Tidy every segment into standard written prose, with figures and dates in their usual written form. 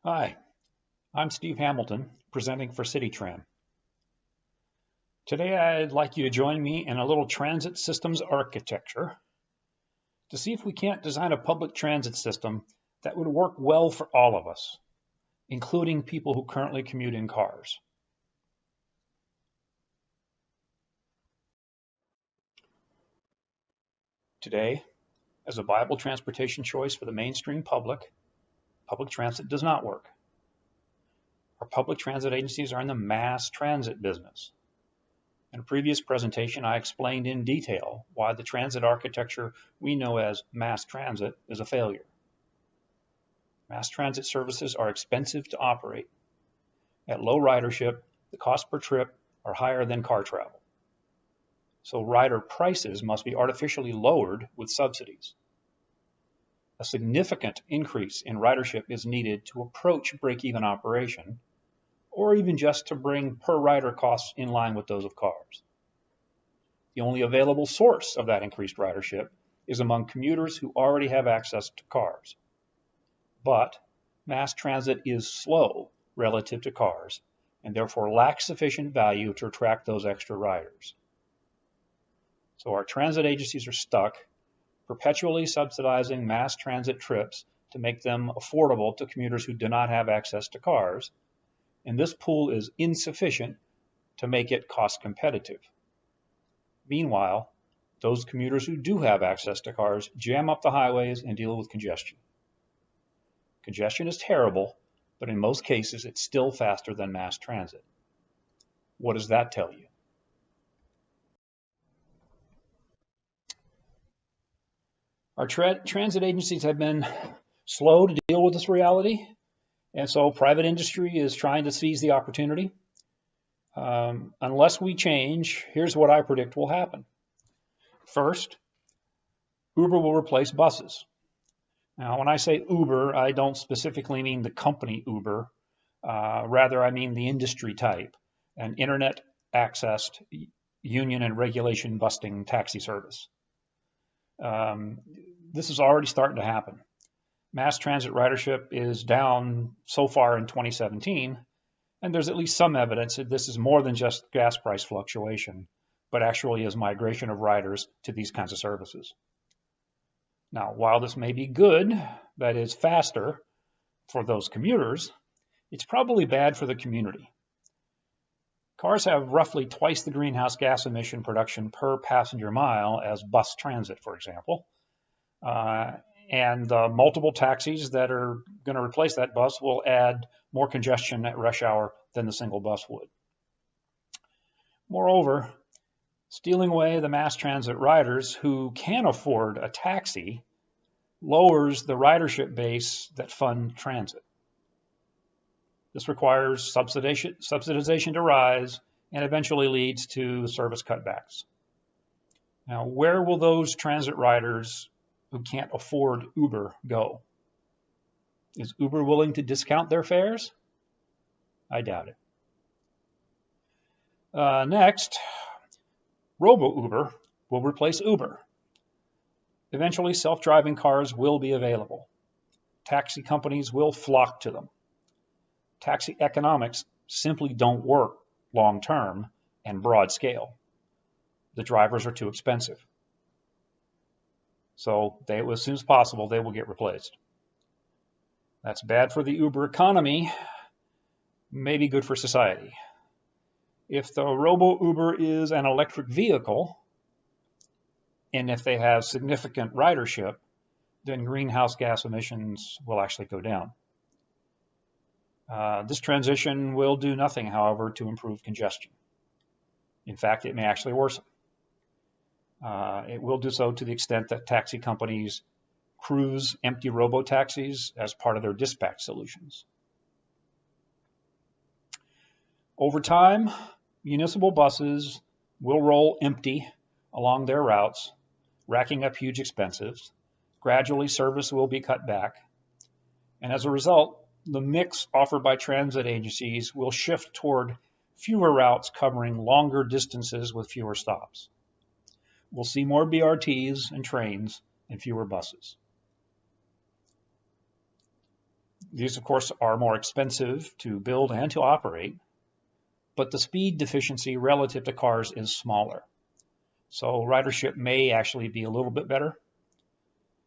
Hi, I'm Steve Hamilton, presenting for CityTram. Today I'd like you to join me in a little transit systems architecture to see if we can't design a public transit system that would work well for all of us, including people who currently commute in cars. Today, as a viable transportation choice for the mainstream public transit does not work. Our public transit agencies are in the mass transit business. In a previous presentation, I explained in detail why the transit architecture we know as mass transit is a failure. Mass transit services are expensive to operate. At low ridership, the cost per trip are higher than car travel. So rider prices must be artificially lowered with subsidies. A significant increase in ridership is needed to approach break-even operation, or even just to bring per rider costs in line with those of cars. The only available source of that increased ridership is among commuters who already have access to cars. But mass transit is slow relative to cars and therefore lacks sufficient value to attract those extra riders. So our transit agencies are stuck perpetually subsidizing mass transit trips to make them affordable to commuters who do not have access to cars, and this pool is insufficient to make it cost competitive. Meanwhile, those commuters who do have access to cars jam up the highways and deal with congestion. Congestion is terrible, but in most cases it's still faster than mass transit. What does that tell you? Our transit agencies have been slow to deal with this reality, and so private industry is trying to seize the opportunity. Unless we change, here's what I predict will happen. First, Uber will replace buses. Now, when I say Uber, I don't specifically mean the company Uber. Rather, I mean the industry type, an internet-accessed, union and regulation busting taxi service. This is already starting to happen. Mass transit ridership is down so far in 2017, and there's at least some evidence that this is more than just gas price fluctuation, but actually is migration of riders to these kinds of services. Now, while this may be good, that is faster for those commuters, it's probably bad for the community. Cars have roughly twice the greenhouse gas emission production per passenger mile as bus transit, for example. And the multiple taxis that are going to replace that bus will add more congestion at rush hour than the single bus would. Moreover, stealing away the mass transit riders who can afford a taxi lowers the ridership base that fund transit. This requires subsidization to rise and eventually leads to service cutbacks. Now, where will those transit riders who can't afford Uber go? Is Uber willing to discount their fares? I doubt it. Next, Robo-Uber will replace Uber. Eventually, self-driving cars will be available. Taxi companies will flock to them. Taxi economics simply don't work long-term and broad scale. The drivers are too expensive. So as soon as possible, they will get replaced. That's bad for the Uber economy, maybe good for society. If the Robo-Uber is an electric vehicle, and if they have significant ridership, then greenhouse gas emissions will actually go down. This transition will do nothing, however, to improve congestion. In fact, it may actually worsen. It will do so to the extent that taxi companies cruise empty robo-taxis as part of their dispatch solutions. Over time, municipal buses will roll empty along their routes, racking up huge expenses. Gradually, service will be cut back. And as a result, the mix offered by transit agencies will shift toward fewer routes covering longer distances with fewer stops. We'll see more BRTs and trains and fewer buses. These, of course, are more expensive to build and to operate, but the speed deficiency relative to cars is smaller. So ridership may actually be a little bit better.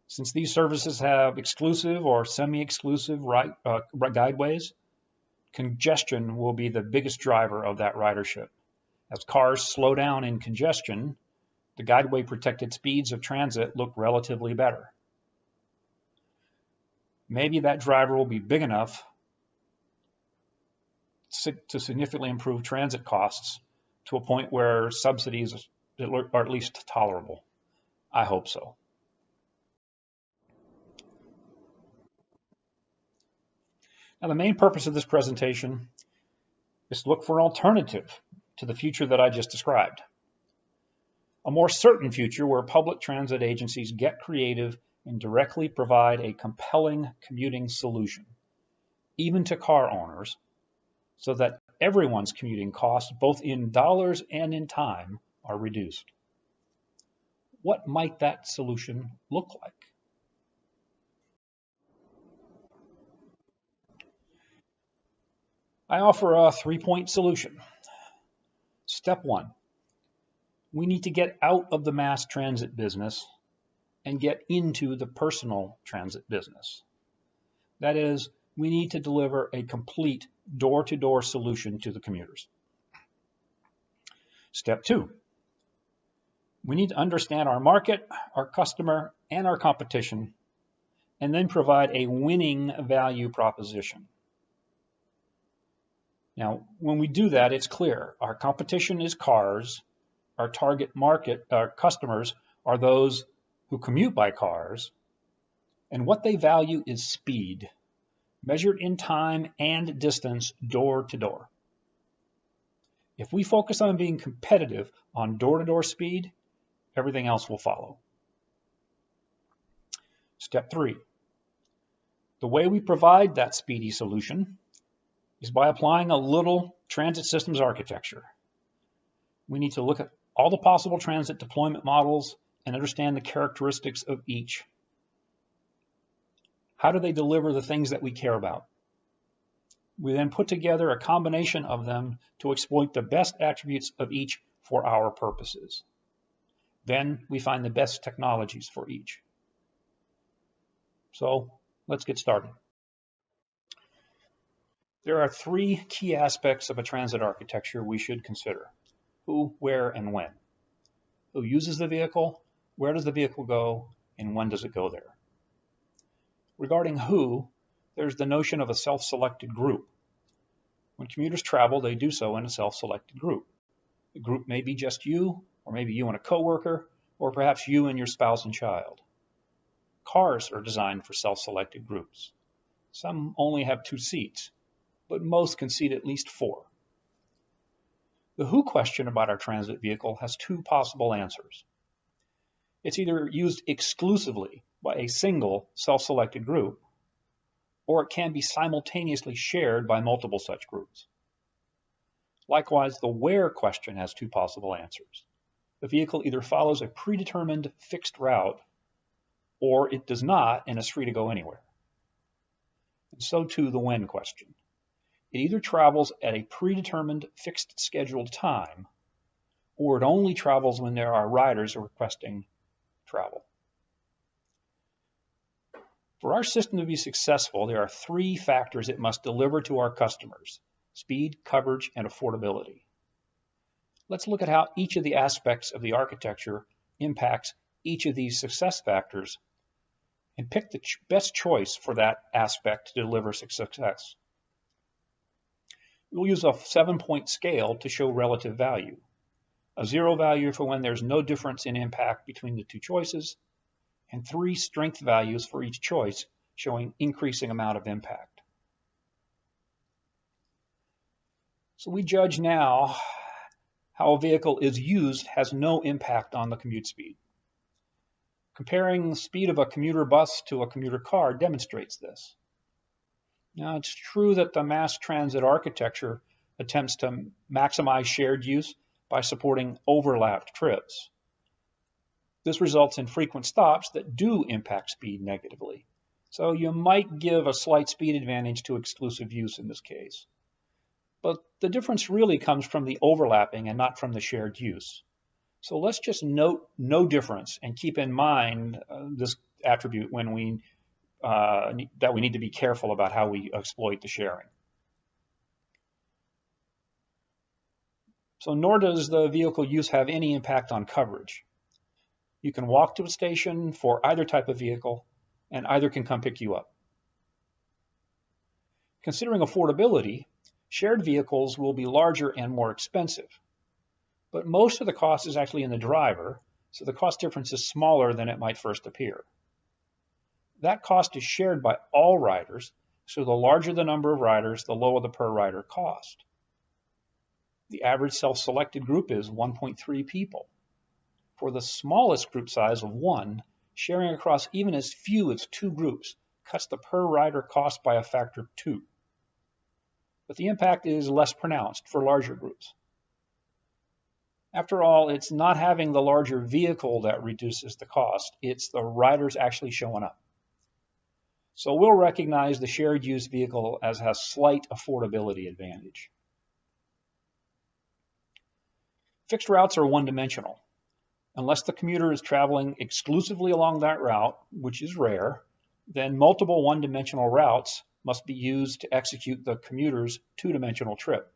Since these services have exclusive or semi-exclusive guideways, congestion will be the biggest driver of that ridership. As cars slow down in congestion, the guideway protected speeds of transit look relatively better. Maybe that driver will be big enough to significantly improve transit costs to a point where subsidies are at least tolerable. I hope so. Now, the main purpose of this presentation is to look for an alternative to the future that I just described. A more certain future where public transit agencies get creative and directly provide a compelling commuting solution, even to car owners, so that everyone's commuting costs, both in dollars and in time, are reduced. What might that solution look like? I offer a 3-point solution. Step 1, we need to get out of the mass transit business and get into the personal transit business. That is, we need to deliver a complete door-to-door solution to the commuters. Step 2, we need to understand our market, our customer, and our competition, and then provide a winning value proposition. Now, when we do that, it's clear. Our competition is cars. Our target market, our customers, are those who commute by cars. And what they value is speed, measured in time and distance, door to door. If we focus on being competitive on door-to-door speed, everything else will follow. Step 3, the way we provide that speedy solution is by applying a little transit systems architecture. We need to look at all the possible transit deployment models and understand the characteristics of each. How do they deliver the things that we care about? We then put together a combination of them to exploit the best attributes of each for our purposes. Then we find the best technologies for each. So let's get started. There are 3 key aspects of a transit architecture we should consider: who, where, and when. Who uses the vehicle, where does the vehicle go, and when does it go there? Regarding who, there's the notion of a self-selected group. When commuters travel, they do so in a self-selected group. The group may be just you, or maybe you and a coworker, or perhaps you and your spouse and child. Cars are designed for self-selected groups. Some only have 2 seats, but most can seat at least 4. The who question about our transit vehicle has 2 possible answers. It's either used exclusively by a single self-selected group, or it can be simultaneously shared by multiple such groups. Likewise, the where question has 2 possible answers. The vehicle either follows a predetermined fixed route, or it does not and is free to go anywhere. And so too the when question. It either travels at a predetermined fixed scheduled time, or it only travels when there are riders requesting travel. For our system to be successful, there are 3 factors it must deliver to our customers: speed, coverage, and affordability. Let's look at how each of the aspects of the architecture impacts each of these success factors and pick the best choice for that aspect to deliver success. We'll use a 7-point scale to show relative value. A 0 value for when there's no difference in impact between the 2 choices, and 3 strength values for each choice showing increasing amount of impact. So we judge now how a vehicle is used has no impact on the commute speed. Comparing the speed of a commuter bus to a commuter car demonstrates this. Now, it's true that the mass transit architecture attempts to maximize shared use by supporting overlapped trips. This results in frequent stops that do impact speed negatively, So you might give a slight speed advantage to exclusive use in this case. But the difference really comes from the overlapping and not from the shared use. So let's just note no difference and keep in mind this attribute when that we need to be careful about how we exploit the sharing. So nor does the vehicle use have any impact on coverage. You can walk to a station for either type of vehicle, and either can come pick you up. Considering affordability, shared vehicles will be larger and more expensive. But most of the cost is actually in the driver, so the cost difference is smaller than it might first appear. That cost is shared by all riders, so the larger the number of riders, the lower the per rider cost. The average self-selected group is 1.3 people. For the smallest group size of 1, sharing across even as few as 2 groups cuts the per rider cost by a factor of 2. But the impact is less pronounced for larger groups. After all, it's not having the larger vehicle that reduces the cost, it's the riders actually showing up. So we'll recognize the shared use vehicle as a slight affordability advantage. Fixed routes are one-dimensional. Unless the commuter is traveling exclusively along that route, which is rare, then multiple one-dimensional routes must be used to execute the commuter's two-dimensional trip.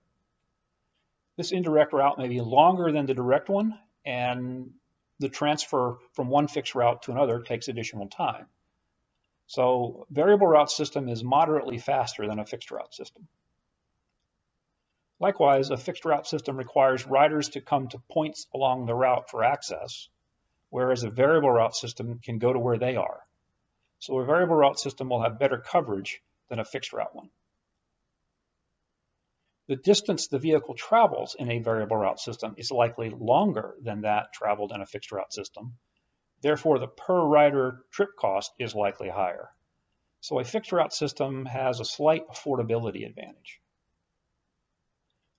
This indirect route may be longer than the direct one, and the transfer from one fixed route to another takes additional time. So variable route system is moderately faster than a fixed route system. Likewise, a fixed route system requires riders to come to points along the route for access, whereas a variable route system can go to where they are. So a variable route system will have better coverage than a fixed route one. The distance the vehicle travels in a variable route system is likely longer than that traveled in a fixed route system. Therefore, the per rider trip cost is likely higher. So a fixed route system has a slight affordability advantage.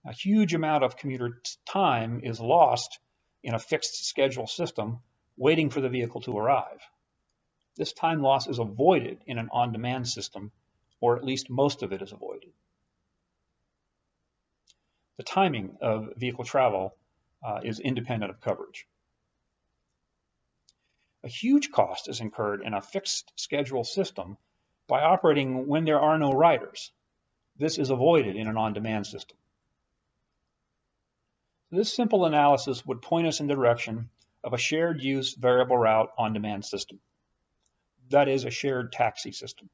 A huge amount of commuter time is lost in a fixed schedule system waiting for the vehicle to arrive. This time loss is avoided in an on-demand system, or at least most of it is avoided. The timing of vehicle travel is independent of coverage. A huge cost is incurred in a fixed schedule system by operating when there are no riders. This is avoided in an on-demand system. This simple analysis would point us in the direction of a shared use variable route on-demand system. That is, a shared taxi system.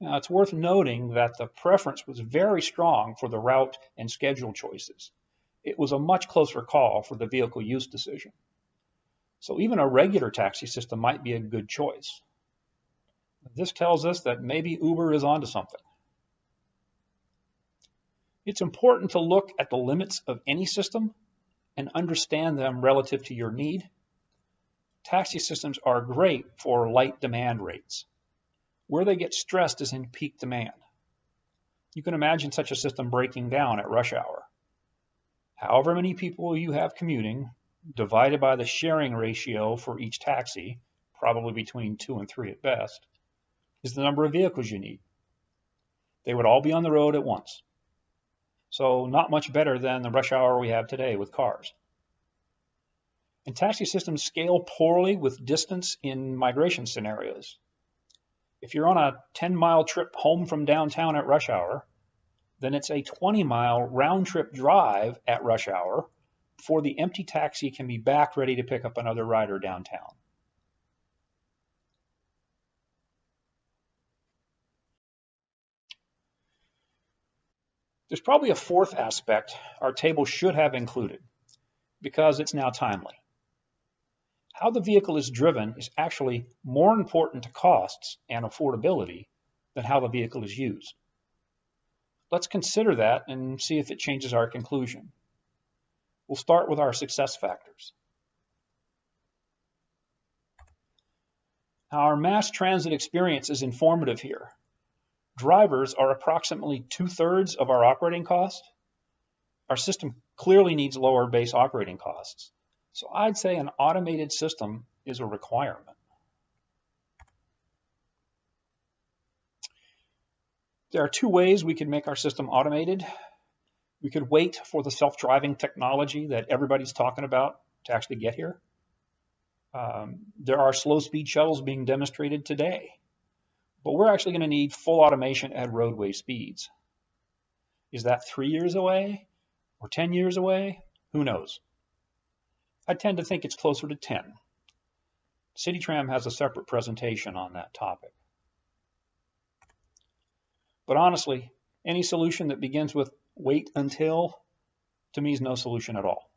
Now, it's worth noting that the preference was very strong for the route and schedule choices. It was a much closer call for the vehicle use decision. So even a regular taxi system might be a good choice. This tells us that maybe Uber is onto something. It's important to look at the limits of any system and understand them relative to your need. Taxi systems are great for light demand rates. Where they get stressed is in peak demand. You can imagine such a system breaking down at rush hour. However many people you have commuting, divided by the sharing ratio for each taxi, probably between 2 and 3 at best, is the number of vehicles you need. They would all be on the road at once. So not much better than the rush hour we have today with cars. And taxi systems scale poorly with distance in migration scenarios. If you're on a 10-mile trip home from downtown at rush hour, then it's a 20-mile round-trip drive at rush hour before the empty taxi can be back ready to pick up another rider downtown. There's probably a fourth aspect our table should have included, because it's now timely. How the vehicle is driven is actually more important to costs and affordability than how the vehicle is used. Let's consider that and see if it changes our conclusion. We'll start with our success factors. Our mass transit experience is informative here. Drivers are approximately 2/3 of our operating cost. Our system clearly needs lower base operating costs. So I'd say an automated system is a requirement. There are two ways we can make our system automated. We could wait for the self-driving technology that everybody's talking about to actually get here. There are slow-speed shuttles being demonstrated today, but we're actually going to need full automation at roadway speeds. Is that 3 years away or 10 years away? Who knows? I tend to think it's closer to 10. CityTram has a separate presentation on that topic. But honestly, any solution that begins with wait until, to me, is no solution at all.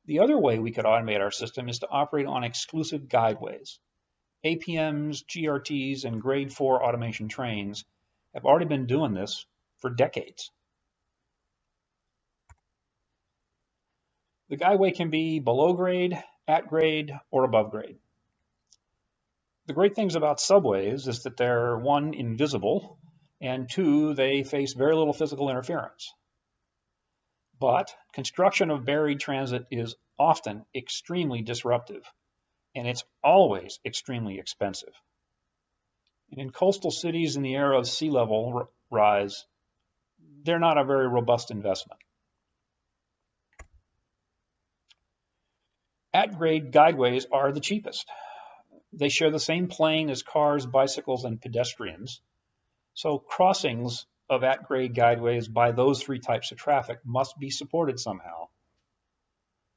The other way we could automate our system is to operate on exclusive guideways. APMs, GRTs, and Grade 4 automation trains have already been doing this for decades. The guideway can be below grade, at grade, or above grade. The great things about subways is that they're, one, invisible, and two, they face very little physical interference. But construction of buried transit is often extremely disruptive, and it's always extremely expensive. And in coastal cities in the era of sea level rise, they're not a very robust investment. At-grade guideways are the cheapest. They share the same plane as cars, bicycles, and pedestrians. So crossings of at-grade guideways by those three types of traffic must be supported somehow.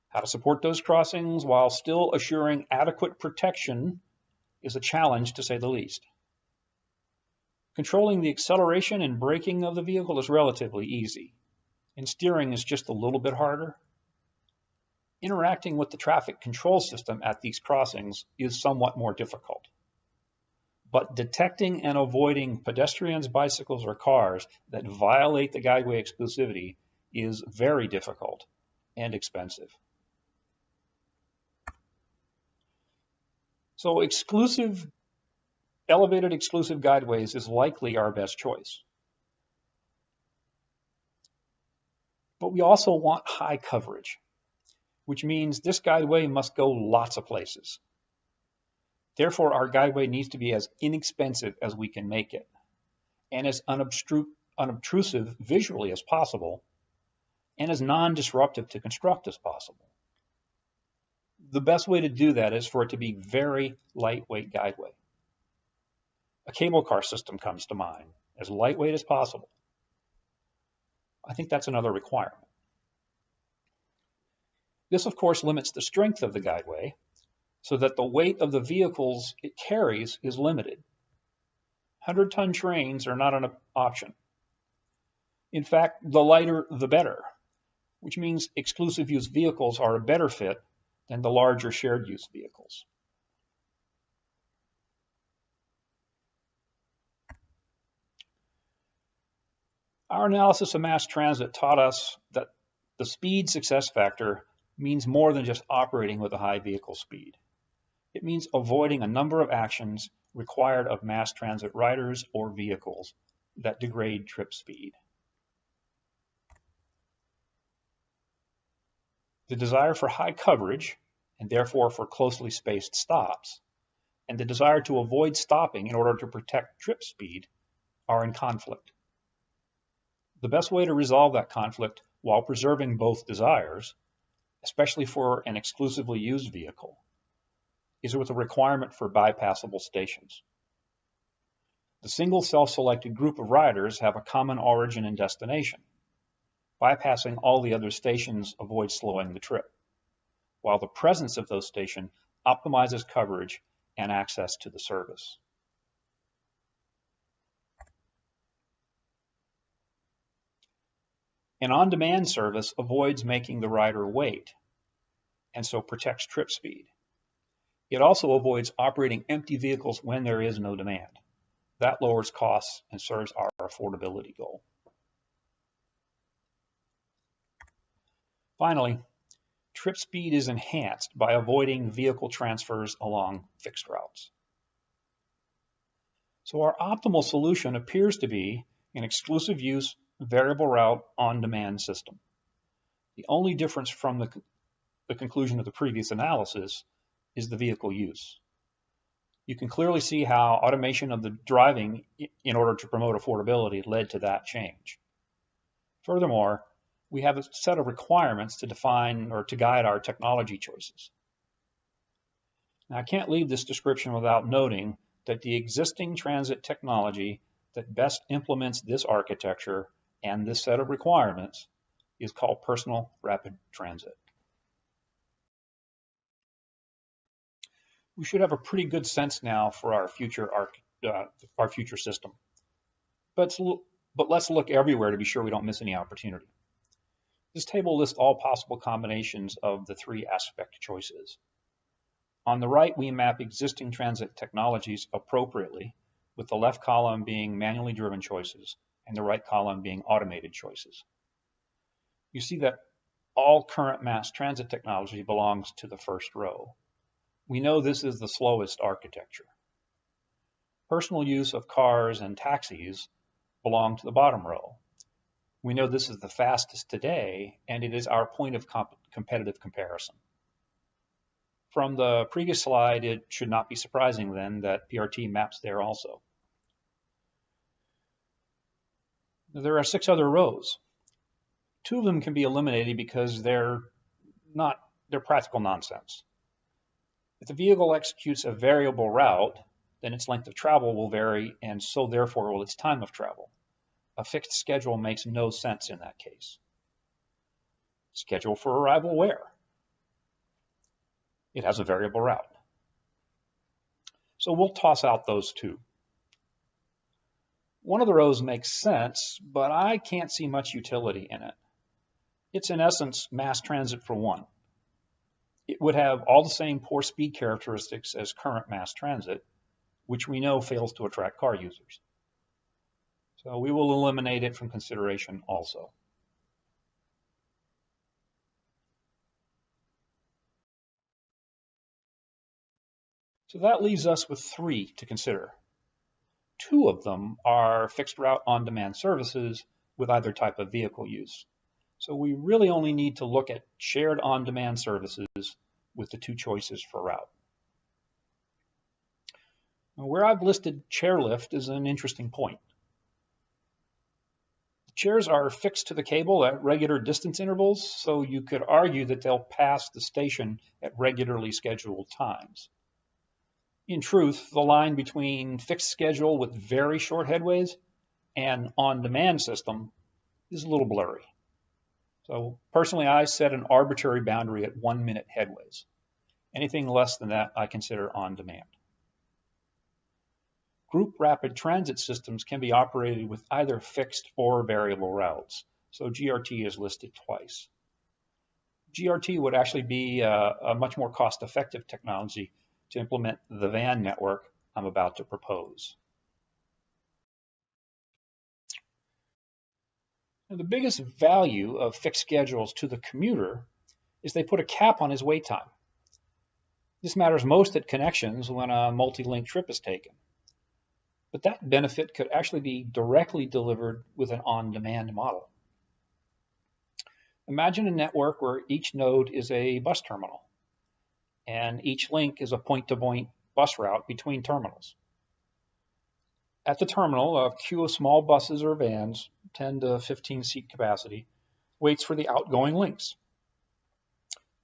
How to support those crossings while still assuring adequate protection is a challenge, to say the least. Controlling the acceleration and braking of the vehicle is relatively easy, and steering is just a little bit harder. Interacting with the traffic control system at these crossings is somewhat more difficult. But detecting and avoiding pedestrians, bicycles, or cars that violate the guideway exclusivity is very difficult and expensive. So elevated exclusive guideways is likely our best choice. But we also want high coverage, which means this guideway must go lots of places. Therefore, our guideway needs to be as inexpensive as we can make it, and as unobtrusive visually as possible, and as non-disruptive to construct as possible. The best way to do that is for it to be very lightweight guideway. A cable car system comes to mind, as lightweight as possible. I think that's another requirement. This, of course, limits the strength of the guideway, so that the weight of the vehicles it carries is limited. 100-ton trains are not an option. In fact, the lighter the better, which means exclusive use vehicles are a better fit than the larger shared use vehicles. Our analysis of mass transit taught us that the speed success factor means more than just operating with a high vehicle speed. It means avoiding a number of actions required of mass transit riders or vehicles that degrade trip speed. The desire for high coverage, and therefore for closely spaced stops, and the desire to avoid stopping in order to protect trip speed are in conflict. The best way to resolve that conflict while preserving both desires, especially for an exclusively used vehicle, is with a requirement for bypassable stations. The single self-selected group of riders have a common origin and destination. Bypassing all the other stations avoids slowing the trip, while the presence of those stations optimizes coverage and access to the service. An on-demand service avoids making the rider wait, and so protects trip speed. It also avoids operating empty vehicles when there is no demand. That lowers costs and serves our affordability goal. Finally, trip speed is enhanced by avoiding vehicle transfers along fixed routes. So our optimal solution appears to be an exclusive use variable route on-demand system. The only difference from the conclusion of the previous analysis is the vehicle use. You can clearly see how automation of the driving in order to promote affordability led to that change. Furthermore, we have a set of requirements to define or to guide our technology choices. Now, I can't leave this description without noting that the existing transit technology that best implements this architecture and this set of requirements is called personal rapid transit. We should have a pretty good sense now for our future system. But let's look everywhere to be sure we don't miss any opportunity. This table lists all possible combinations of the three aspect choices. On the right, we map existing transit technologies appropriately, with the left column being manually driven choices and the right column being automated choices. You see that all current mass transit technology belongs to the first row. We know this is the slowest architecture. Personal use of cars and taxis belong to the bottom row. We know this is the fastest today, and it is our point of competitive comparison. From the previous slide, it should not be surprising then that PRT maps there also. There are 6 other rows. 2 of them can be eliminated because they're practical nonsense. If the vehicle executes a variable route, then its length of travel will vary, and so therefore will its time of travel. A fixed schedule makes no sense in that case. Schedule for arrival where? It has a variable route. So we'll toss out those 2. One of the rows makes sense, but I can't see much utility in it. It's in essence mass transit for one. It would have all the same poor speed characteristics as current mass transit, which we know fails to attract car users. So we will eliminate it from consideration also. So that leaves us with 3 to consider. 2 of them are fixed route on-demand services with either type of vehicle use. So we really only need to look at shared on-demand services with the 2 choices for route. Now, where I've listed chairlift is an interesting point. The chairs are fixed to the cable at regular distance intervals, so you could argue that they'll pass the station at regularly scheduled times. In truth, the line between fixed schedule with very short headways and on-demand system is a little blurry. So personally, I set an arbitrary boundary at 1-minute headways. Anything less than that, I consider on demand. Group rapid transit systems can be operated with either fixed or variable routes. So GRT is listed twice. GRT would actually be a much more cost-effective technology to implement the van network I'm about to propose. Now, the biggest value of fixed schedules to the commuter is they put a cap on his wait time. This matters most at connections when a multi-link trip is taken. But that benefit could actually be directly delivered with an on-demand model. Imagine a network where each node is a bus terminal, and each link is a point-to-point bus route between terminals. At the terminal, a queue of small buses or vans, 10 to 15 seat capacity, waits for the outgoing links.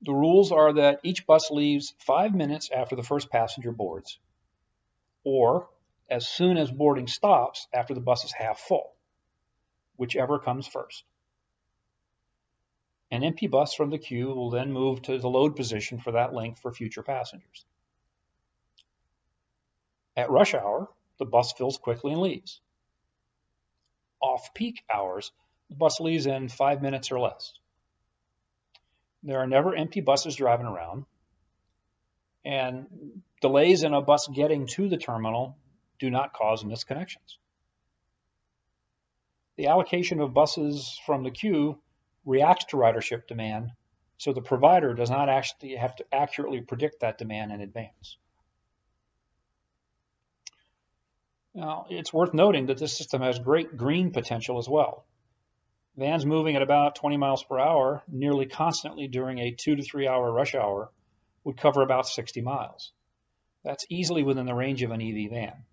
The rules are that each bus leaves 5 minutes after the first passenger boards, or as soon as boarding stops after the bus is half full, whichever comes first. An empty bus from the queue will then move to the load position for that link for future passengers. At rush hour, the bus fills quickly and leaves. Off-peak hours, the bus leaves in 5 minutes or less. There are never empty buses driving around, and delays in a bus getting to the terminal do not cause missed connections. The allocation of buses from the queue reacts to ridership demand, so the provider does not actually have to accurately predict that demand in advance. Now, it's worth noting that this system has great green potential as well. Vans moving at about 20 miles per hour nearly constantly during a 2 to 3 hour rush hour would cover about 60 miles. That's easily within the range of an EV van.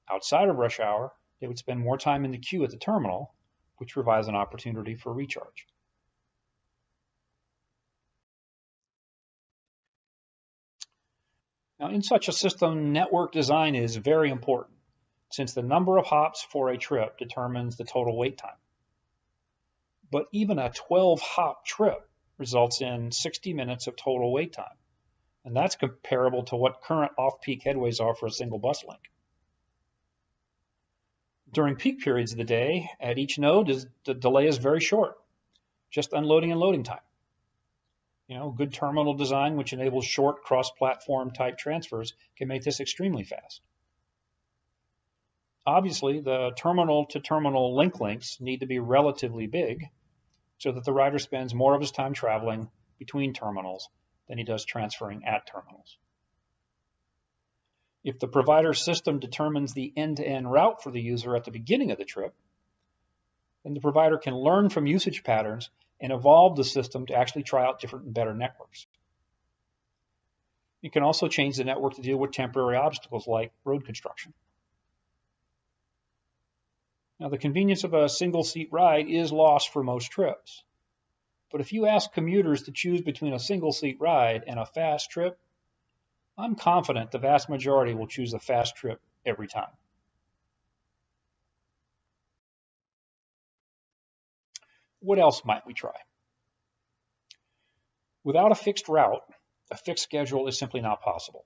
Outside of rush hour, they would spend more time in the queue at the terminal, which provides an opportunity for recharge. Now, in such a system, network design is very important, since the number of hops for a trip determines the total wait time. But even a 12-hop trip results in 60 minutes of total wait time, and that's comparable to what current off-peak headways are for a single bus link. During peak periods of the day, at each node, the delay is very short, just unloading and loading time. Good terminal design, which enables short cross-platform type transfers, can make this extremely fast. Obviously, the terminal-to-terminal links need to be relatively big so that the rider spends more of his time traveling between terminals than he does transferring at terminals. If the provider system determines the end-to-end route for the user at the beginning of the trip, then the provider can learn from usage patterns and evolve the system to actually try out different and better networks. You can also change the network to deal with temporary obstacles like road construction. Now, the convenience of a single-seat ride is lost for most trips. But if you ask commuters to choose between a single-seat ride and a fast trip, I'm confident the vast majority will choose a fast trip every time. What else might we try? Without a fixed route, a fixed schedule is simply not possible.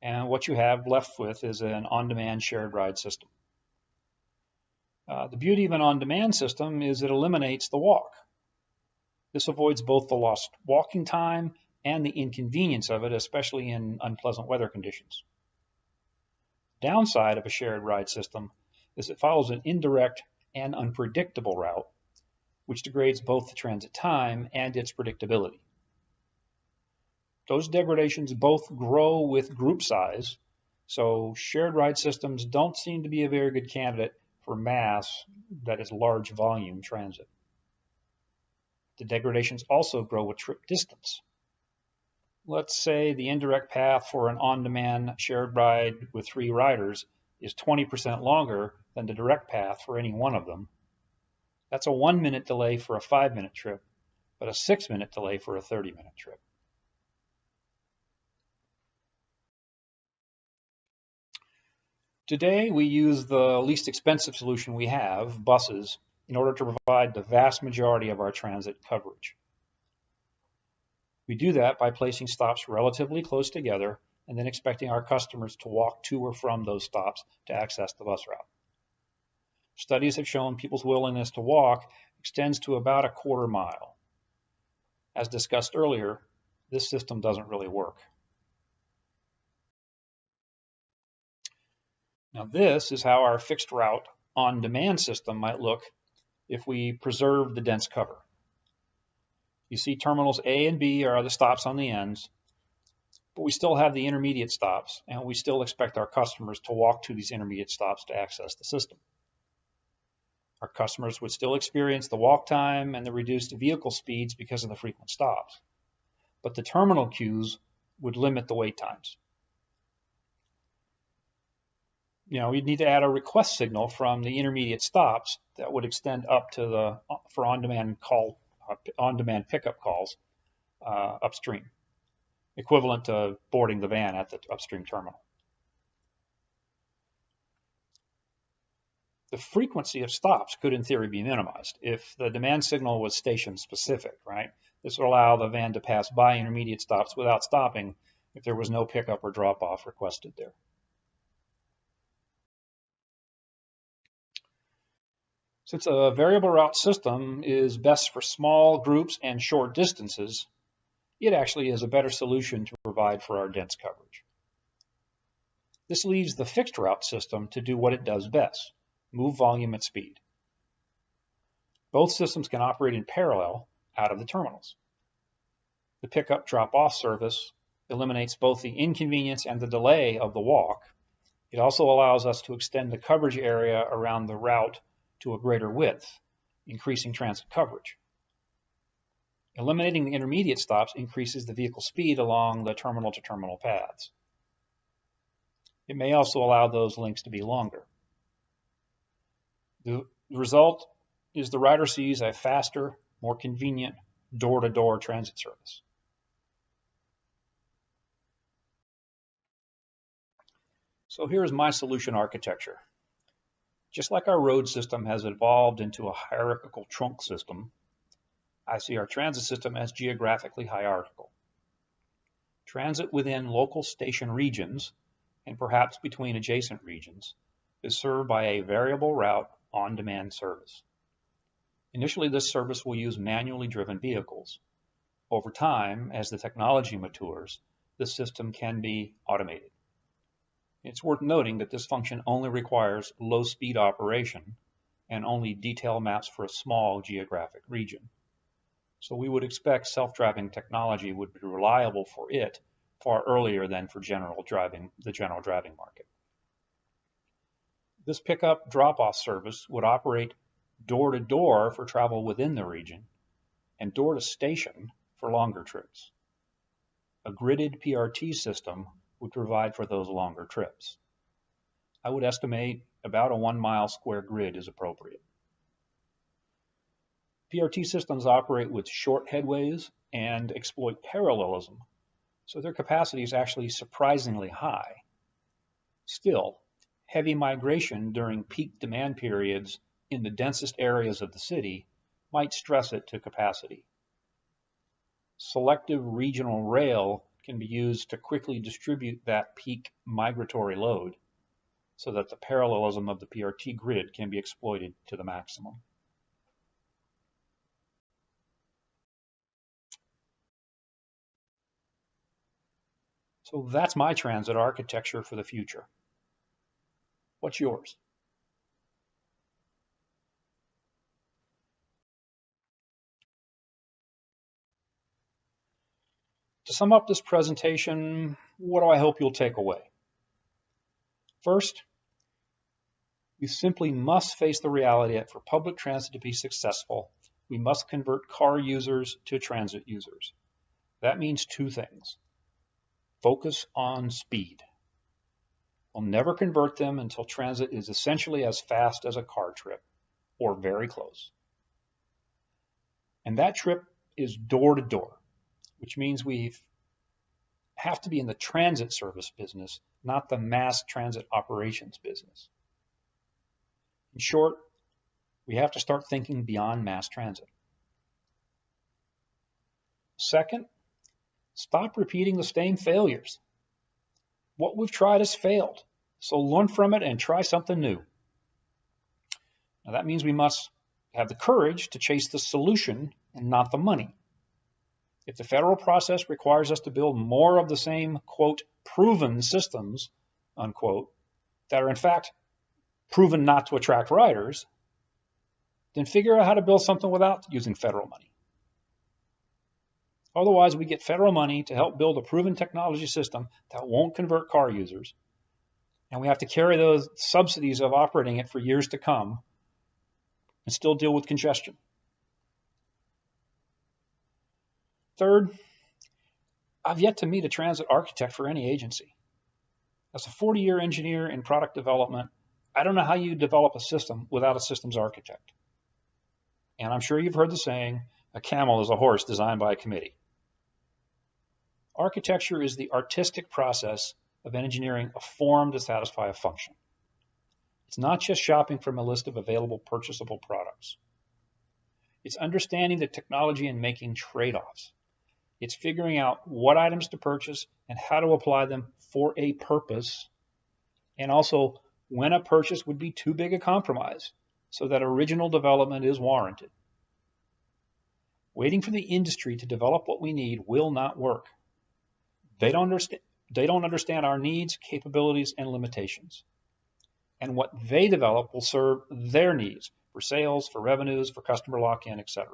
And what you have left with is an on-demand shared ride system. The beauty of an on-demand system is it eliminates the walk. This avoids both the lost walking time and the inconvenience of it, especially in unpleasant weather conditions. Downside of a shared ride system is it follows an indirect and unpredictable route, which degrades both the transit time and its predictability. Those degradations both grow with group size, so shared ride systems don't seem to be a very good candidate for mass, that is large volume transit. The degradations also grow with trip distance. Let's say the indirect path for an on-demand shared ride with 3 riders is 20% longer than the direct path for any one of them. That's a 1-minute delay for a 5-minute trip, but a 6-minute delay for a 30-minute trip. Today, we use the least expensive solution we have, buses, in order to provide the vast majority of our transit coverage. We do that by placing stops relatively close together and then expecting our customers to walk to or from those stops to access the bus route. Studies have shown people's willingness to walk extends to about a quarter mile. As discussed earlier, this system doesn't really work. Now, this is how our fixed route on-demand system might look if we preserve the dense cover. You see terminals A and B are the stops on the ends, but we still have the intermediate stops, and we still expect our customers to walk to these intermediate stops to access the system. Our customers would still experience the walk time and the reduced vehicle speeds because of the frequent stops, but the terminal queues would limit the wait times. You'd need to add a request signal from the intermediate stops that would extend up to for on-demand pickup calls upstream, equivalent to boarding the van at the upstream terminal. The frequency of stops could, in theory, be minimized if the demand signal was station specific, right? This would allow the van to pass by intermediate stops without stopping if there was no pickup or drop-off requested there. Since a variable route system is best for small groups and short distances, it actually is a better solution to provide for our dense coverage. This leaves the fixed route system to do what it does best, move volume at speed. Both systems can operate in parallel out of the terminals. The pickup drop-off service eliminates both the inconvenience and the delay of the walk. It also allows us to extend the coverage area around the route to a greater width, increasing transit coverage. Eliminating the intermediate stops increases the vehicle speed along the terminal-to-terminal paths. It may also allow those links to be longer. The result is the rider sees a faster, more convenient door-to-door transit service. So here's my solution architecture. Just like our road system has evolved into a hierarchical trunk system, I see our transit system as geographically hierarchical. Transit within local station regions, and perhaps between adjacent regions, is served by a variable route on-demand service. Initially, this service will use manually driven vehicles. Over time, as the technology matures, the system can be automated. It's worth noting that this function only requires low-speed operation and only detail maps for a small geographic region. So we would expect self-driving technology would be reliable for it far earlier than for the general driving market. This pickup drop-off service would operate door-to-door for travel within the region and door-to-station for longer trips. A gridded PRT system would provide for those longer trips. I would estimate about a 1 mile square grid is appropriate. PRT systems operate with short headways and exploit parallelism, so their capacity is actually surprisingly high. Still, heavy migration during peak demand periods in the densest areas of the city might stress it to capacity. Selective regional rail can be used to quickly distribute that peak migratory load so that the parallelism of the PRT grid can be exploited to the maximum. So that's my transit architecture for the future. What's yours? To sum up this presentation, what do I hope you'll take away? First, you simply must face the reality that for public transit to be successful, we must convert car users to transit users. That means two things. Focus on speed. We'll never convert them until transit is essentially as fast as a car trip, or very close. And that trip is door to door, which means we have to be in the transit service business, not the mass transit operations business. In short, we have to start thinking beyond mass transit. Second, stop repeating the same failures. What we've tried has failed, so learn from it and try something new. Now that means we must have the courage to chase the solution and not the money. If the federal process requires us to build more of the same, quote, proven systems, unquote, that are in fact proven not to attract riders, then figure out how to build something without using federal money. Otherwise, we get federal money to help build a proven technology system that won't convert car users, and we have to carry those subsidies of operating it for years to come and still deal with congestion. Third, I've yet to meet a transit architect for any agency. As a 40-year engineer in product development, I don't know how you develop a system without a systems architect. And I'm sure you've heard the saying, a camel is a horse designed by a committee. Architecture is the artistic process of engineering a form to satisfy a function. It's not just shopping from a list of available purchasable products. It's understanding the technology and making trade-offs. It's figuring out what items to purchase and how to apply them for a purpose, and also when a purchase would be too big a compromise so that original development is warranted. Waiting for the industry to develop what we need will not work. They don't understand our needs, capabilities, and limitations. And what they develop will serve their needs for sales, for revenues, for customer lock-in, etc.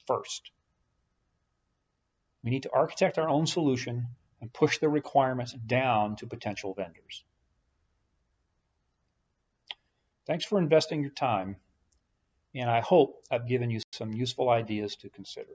first. We need to architect our own solution and push the requirements down to potential vendors. Thanks for investing your time, and I hope I've given you some useful ideas to consider.